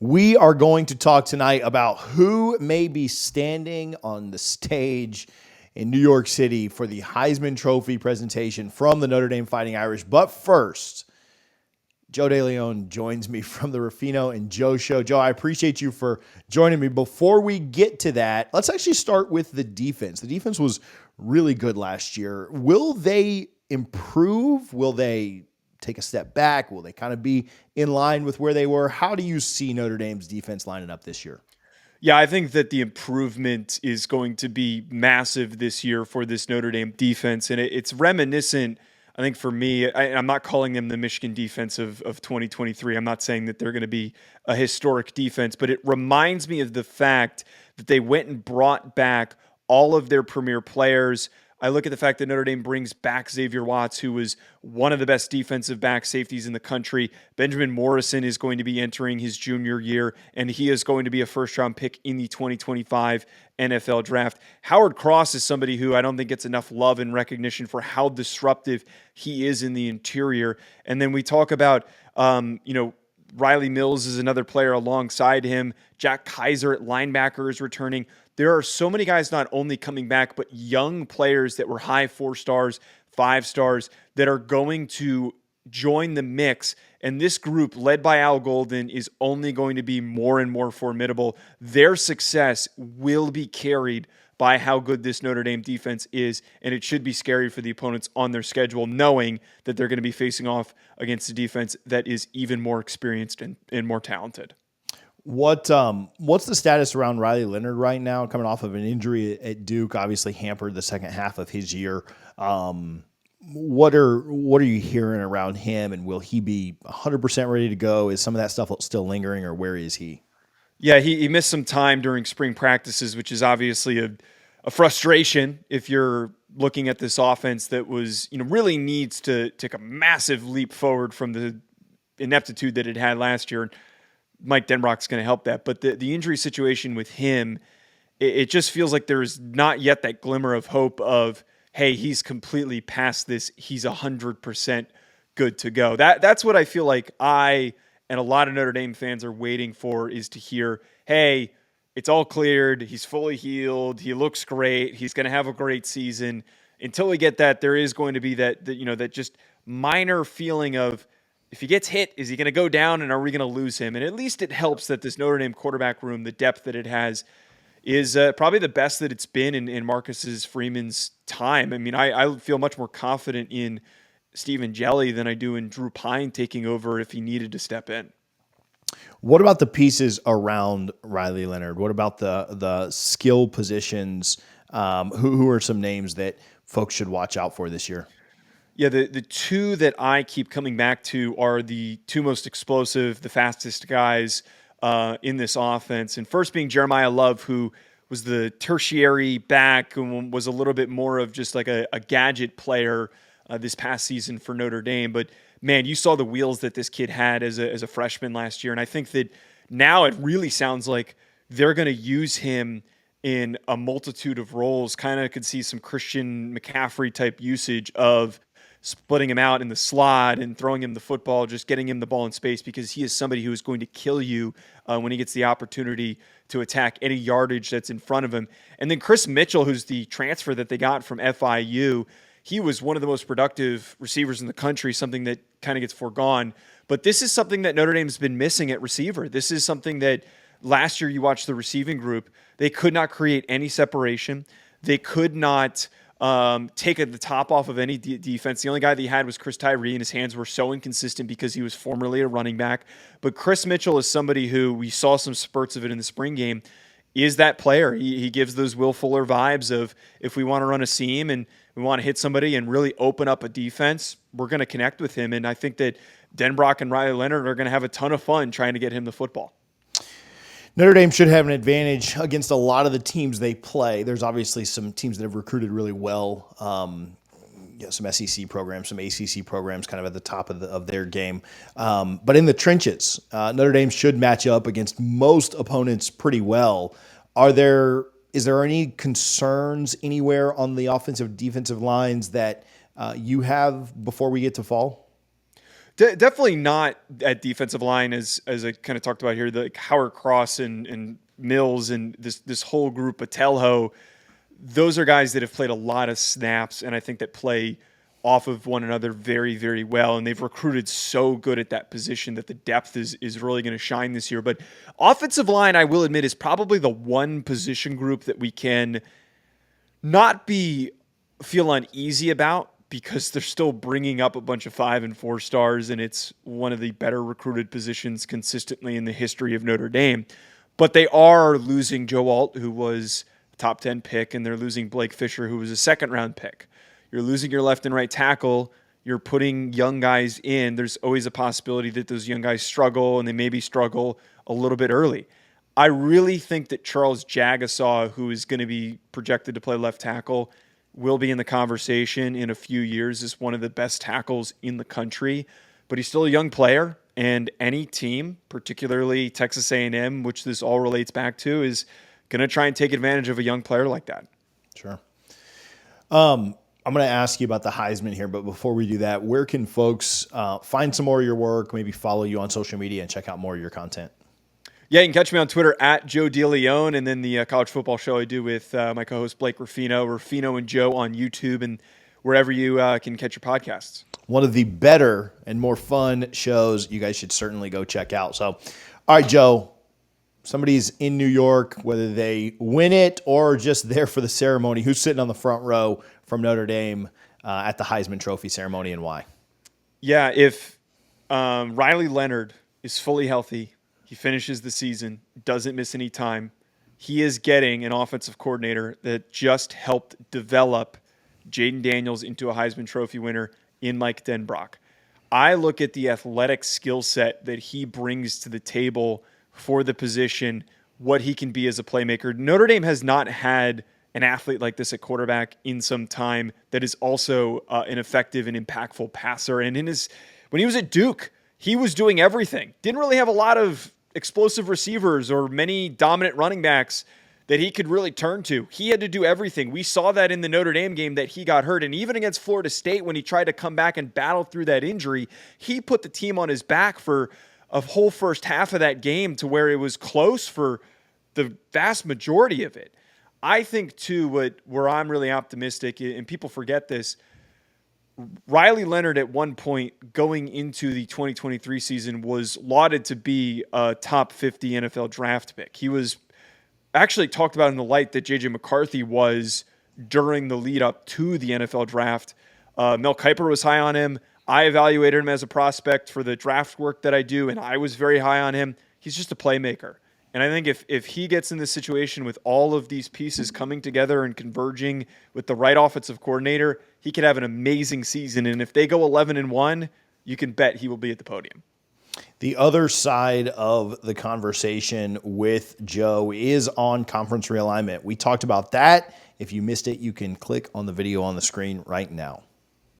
We are going to talk tonight about who may be standing on the stage in New York City for the Heisman Trophy presentation from the Notre Dame Fighting Irish. But first, Joe DeLeon joins me from the Ruffino and Joe Show. Joe, I appreciate you for joining me. Before we get to that, let's actually start with the defense. The defense was really good last year. Will they improve? Will they take a step back? Will they kind of be in line with where they were? How do you see Notre Dame's defense lining up this year? Yeah, I think that the improvement is going to be massive this year for this Notre Dame defense. And it's reminiscent, I think, for me. I'm not calling them the Michigan defense of 2023. I'm not saying that they're going to be a historic defense, but it reminds me of the fact that they went and brought back all of their premier players. I look at the fact that Notre Dame brings back Xavier Watts, who was one of the best defensive back safeties in the country. Benjamin Morrison is going to be entering his junior year, and he is going to be a first-round pick in the 2025 NFL Draft. Howard Cross is somebody who I don't think gets enough love and recognition for how disruptive he is in the interior. And then we talk about, Riley Mills is another player alongside him. Jack Kaiser at linebacker is returning. There are so many guys not only coming back, but young players that were high 4 stars, 5 stars that are going to join the mix. And this group, led by Al Golden, is only going to be more and more formidable. Their success will be carried by how good this Notre Dame defense is, and it should be scary for the opponents on their schedule, knowing that they're going to be facing off against a defense that is even more experienced and more talented. What's the status around Riley Leonard right now, coming off of an injury at Duke, obviously hampered the second half of his year? What are you hearing around him, and will he be 100% ready to go? Is some of that stuff still lingering, or where is he? Yeah, he missed some time during spring practices, which is obviously a frustration if you're looking at this offense that was, really needs to take a massive leap forward from the ineptitude that it had last year. Mike Denbrock's going to help that. But the injury situation with him, it just feels like there's not yet that glimmer of hope of, hey, he's completely past this. He's 100% good to go. That's what I feel like I and a lot of Notre Dame fans are waiting for, is to hear, hey, it's all cleared. He's fully healed. He looks great. He's going to have a great season. Until we get that, there is going to be that just minor feeling of, if he gets hit, is he going to go down, and are we going to lose him? And at least it helps that this Notre Dame quarterback room, the depth that it has, is probably the best that it's been in Marcus's Freeman's time. I mean, I feel much more confident in Stephen Jelly than I do in Drew Pine taking over if he needed to step in. What about the pieces around Riley Leonard? What about the skill positions? Who are some names that folks should watch out for this year? Yeah, the two that I keep coming back to are the two most explosive, the fastest guys in this offense. And first being Jeremiah Love, who was the tertiary back and was a little bit more of just like a gadget player this past season for Notre Dame. But, man, you saw the wheels that this kid had as a freshman last year. And I think that now it really sounds like they're going to use him in a multitude of roles. Kind of could see some Christian McCaffrey type usage of splitting him out in the slot and throwing him the football, just getting him the ball in space, because he is somebody who is going to kill you when he gets the opportunity to attack any yardage that's in front of him. And then Chris Mitchell, who's the transfer that they got from FIU, he was one of the most productive receivers in the country, something that kind of gets foregone. But this is something that Notre Dame's been missing at receiver. This is something that last year you watched the receiving group. They could not create any separation. They could not take the top off of any defense. The only guy that he had was Chris Tyree, and his hands were so inconsistent because he was formerly a running back. But Chris Mitchell is somebody who, we saw some spurts of it in the spring game, is that player. He gives those Will Fuller vibes of, if we want to run a seam and we want to hit somebody and really open up a defense, we're going to connect with him. And I think that Denbrock and Riley Leonard are going to have a ton of fun trying to get him the football. Notre Dame should have an advantage against a lot of the teams they play. There's obviously some teams that have recruited really well. Some SEC programs, some ACC programs kind of at the top of their game. But in the trenches, Notre Dame should match up against most opponents pretty well. Is there any concerns anywhere on the offensive, defensive lines that you have before we get to fall? Definitely not at defensive line, as I kind of talked about here. The Howard Cross and Mills and this whole group of Telho, those are guys that have played a lot of snaps, and I think that play off of one another very, very well. And they've recruited so good at that position that the depth is really going to shine this year. But offensive line, I will admit, is probably the one position group that we can not feel uneasy about, because they're still bringing up a bunch of 5 and 4 stars, and it's one of the better recruited positions consistently in the history of Notre Dame. But they are losing Joe Alt, who was a top 10 pick, and they're losing Blake Fisher, who was a second-round pick. You're losing your left and right tackle. You're putting young guys in. There's always a possibility that those young guys struggle, and they maybe struggle a little bit early. I really think that Charles Jagasaw, who is going to be projected to play left tackle, will be in the conversation in a few years as one of the best tackles in the country. But he's still a young player, and any team, particularly Texas A&M, which this all relates back to, is going to try and take advantage of a young player like that. Sure. I'm going to ask you about the Heisman here, but before we do that, where can folks find some more of your work, maybe follow you on social media and check out more of your content? Yeah, you can catch me on Twitter at Joe DeLeon, and then the college football show I do with my co-host Blake Ruffino and Joe on YouTube and wherever you can catch your podcasts. One of the better and more fun shows you guys should certainly go check out. So, all right, Joe, somebody's in New York, whether they win it or just there for the ceremony, who's sitting on the front row from Notre Dame at the Heisman Trophy ceremony, and why? Yeah, if Riley Leonard is fully healthy, he finishes the season, doesn't miss any time, he is getting an offensive coordinator that just helped develop Jaden Daniels into a Heisman Trophy winner in Mike Denbrock. I look at the athletic skill set that he brings to the table for the position, what he can be as a playmaker. Notre Dame has not had an athlete like this at quarterback in some time that is also an effective and impactful passer. And when he was at Duke, he was doing everything. Didn't really have a lot of explosive receivers or many dominant running backs that he could really turn to. He had to do everything. We saw that in the Notre Dame game that he got hurt. And even against Florida State, when he tried to come back and battle through that injury, he put the team on his back for a whole first half of that game to where it was close for the vast majority of it. I think, too, where I'm really optimistic, and people forget this, Riley Leonard at one point going into the 2023 season was lauded to be a top 50 NFL draft pick. He was actually talked about in the light that J.J. McCarthy was during the lead up to the NFL draft. Mel Kiper was high on him. I evaluated him as a prospect for the draft work that I do, and I was very high on him. He's just a playmaker. And I think if he gets in this situation with all of these pieces coming together and converging with the right offensive coordinator, he could have an amazing season. And if they go 11-1, you can bet he will be at the podium. The other side of the conversation with Joe is on conference realignment. We talked about that. If you missed it, you can click on the video on the screen right now.